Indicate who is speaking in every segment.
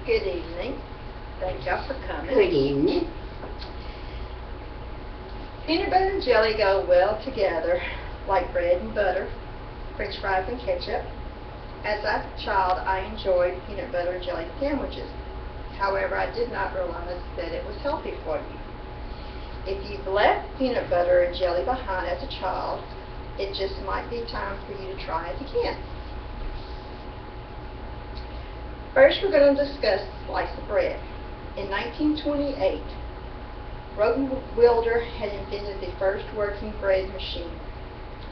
Speaker 1: Good evening. Thank y'all for coming.
Speaker 2: Good evening.
Speaker 1: Peanut butter and jelly go well together like bread and butter, french fries and ketchup. As a child, I enjoyed peanut butter and jelly sandwiches. However, I did not realize that it was healthy for you. If you've left peanut butter and jelly behind as a child, it just might be time for you to try it again. First, we're going to discuss slice of bread. In 1928, Wilder had invented the first working bread machine,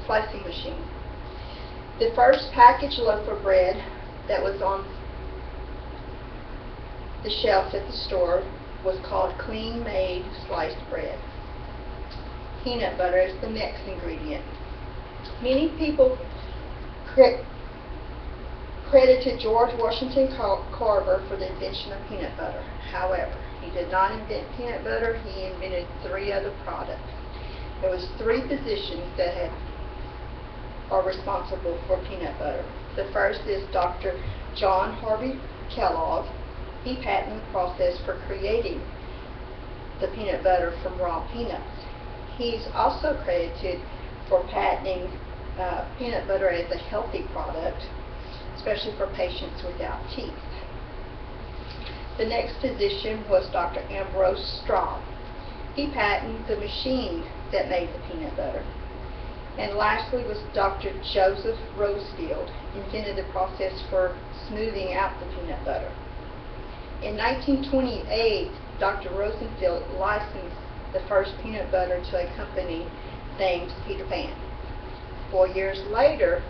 Speaker 1: slicing machine. The first packaged loaf of bread that was on the shelf at the store was called clean made sliced bread. Peanut butter is the next ingredient. Many people credited George Washington Carver for the invention of peanut butter. However, he did not invent peanut butter, he invented 3 other products. There was 3 physicians that are responsible for peanut butter. The first is Dr. John Harvey Kellogg. He patented the process for creating the peanut butter from raw peanuts. He's also credited for patenting peanut butter as a healthy product, especially for patients without teeth. The next physician was Dr. Ambrose Straub. He patented the machine that made the peanut butter. And lastly was Dr. Joseph Rosefield, invented the process for smoothing out the peanut butter. In 1928, Dr. Rosenfield licensed the first peanut butter to a company named Peter Pan. 4 years later,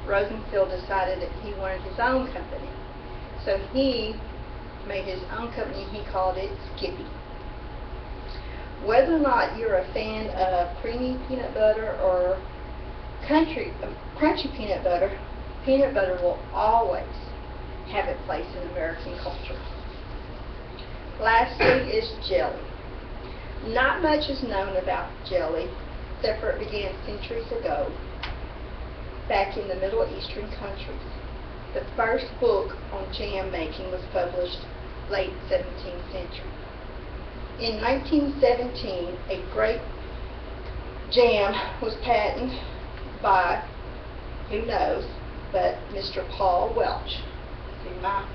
Speaker 1: Rosenfield decided that he wanted his own company. So he made his own company, he called it Skippy. Whether or not you're a fan of creamy peanut butter or crunchy peanut butter will always have a place in American culture. Lastly is jelly. Not much is known about jelly, except for it began centuries ago, back in the Middle Eastern countries. The first book on jam making was published late 17th century. In 1917, a grape jam was patented by, who knows, but Mr. Paul Welch. See my?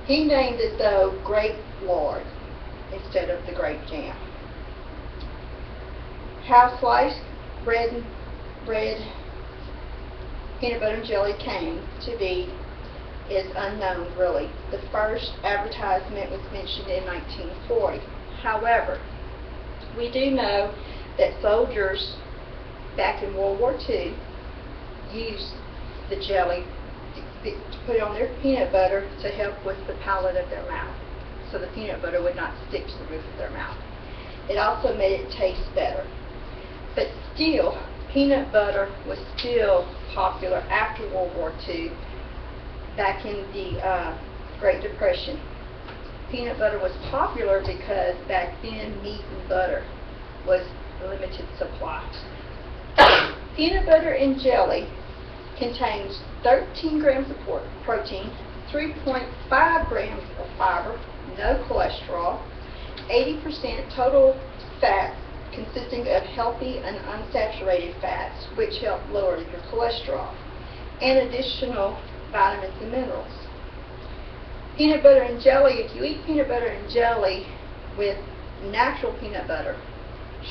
Speaker 1: He named it, though, Grape Lord instead of the grape jam. How sliced bread, peanut butter and jelly came to be is unknown, really. The first advertisement was mentioned in 1940. However, we do know that soldiers back in World War II used the jelly to put on their peanut butter to help with the palate of their mouth, so the peanut butter would not stick to the roof of their mouth. It also made it taste better. But still, peanut butter was still popular after World War II. Back in the Great Depression, peanut butter was popular because back then meat and butter was limited supply. Peanut butter and jelly contains 13 grams of protein, 3.5 grams of fiber, no cholesterol, 80% total fat consisting of healthy and unsaturated fats, which help lower your cholesterol, and additional vitamins and minerals. Peanut butter and jelly, if you eat peanut butter and jelly with natural peanut butter,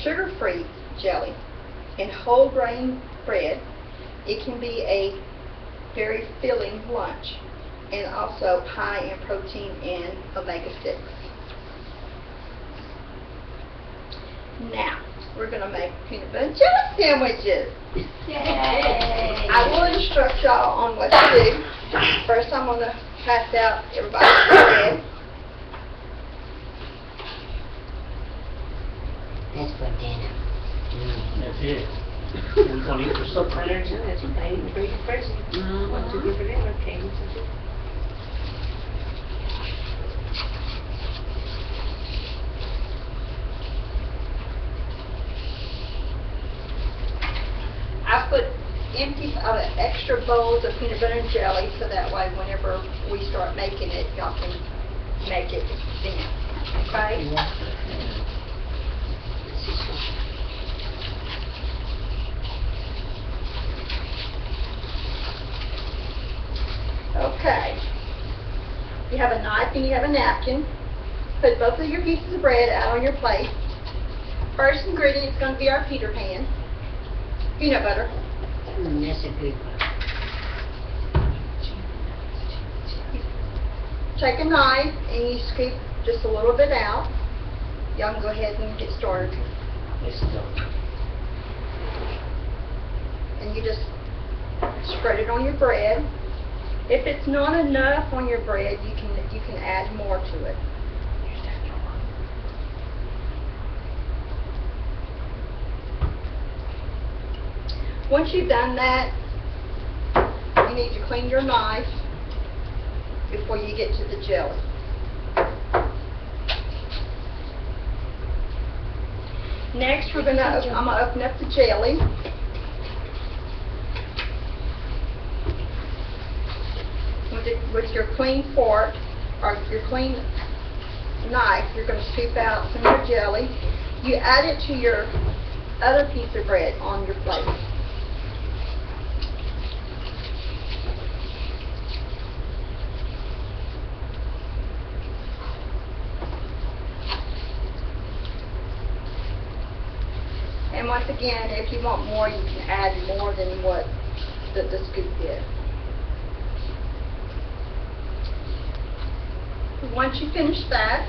Speaker 1: sugar-free jelly, and whole grain bread, it can be a very filling lunch and also high in protein and omega-6. Now, we're going to make peanut butter and jelly sandwiches.
Speaker 2: Yay!
Speaker 1: I will instruct y'all on what to do. First, I'm going to pass out everybody's bread.
Speaker 2: That's for dinner.
Speaker 3: That's it. We're going to eat for supper.
Speaker 2: That's what I eat for breakfast. What to do for dinner? Okay.
Speaker 1: I put empty extra bowls of peanut butter and jelly, so that way whenever we start making it, y'all can make it then. Okay? Okay. You have a knife and you have a napkin. Put both of your pieces of bread out on your plate. First ingredient is going to be our Peter pan. Peanut butter.
Speaker 2: That's a good one.
Speaker 1: Take a knife and you scoop just a little bit out. Y'all can go ahead and get started.
Speaker 3: Let's go.
Speaker 1: And you just spread it on your bread. If it's not enough on your bread, you can add more to it. Once you've done that, you need to clean your knife before you get to the jelly. Next, I'm gonna open up the jelly. With your clean fork or your clean knife, you're going to scoop out some of your jelly. You add it to your other piece of bread on your plate. And once again, if you want more, you can add more than what the scoop is. Once you finish that,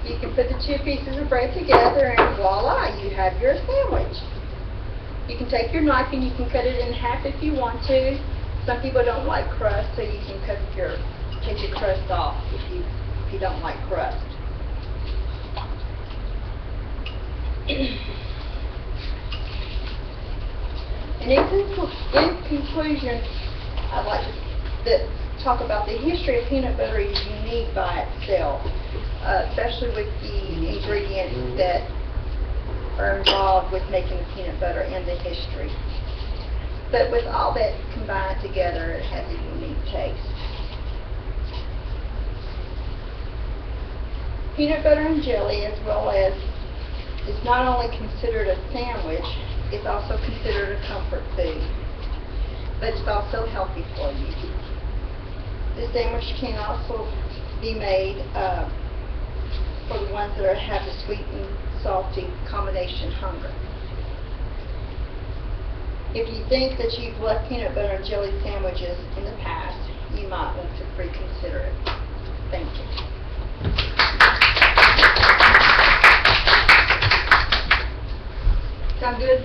Speaker 1: you can put the two pieces of bread together and voila, you have your sandwich. You can take your knife and you can cut it in half if you want to. Some people don't like crust, so you can take your crust off if you don't like crust. And in conclusion, I'd like to talk about the history of peanut butter is unique by itself, especially with the ingredients that are involved with making the peanut butter and the history. But with all that combined together, it has a unique taste. Peanut butter and jelly, as well as, is not only considered a sandwich, it's also considered a comfort food, but it's also healthy for you. This sandwich can also be made for the ones that have the sweet and salty combination hunger. If you think that you've left peanut butter and jelly sandwiches in the past, you might want to reconsider it. Thank you. Sound good?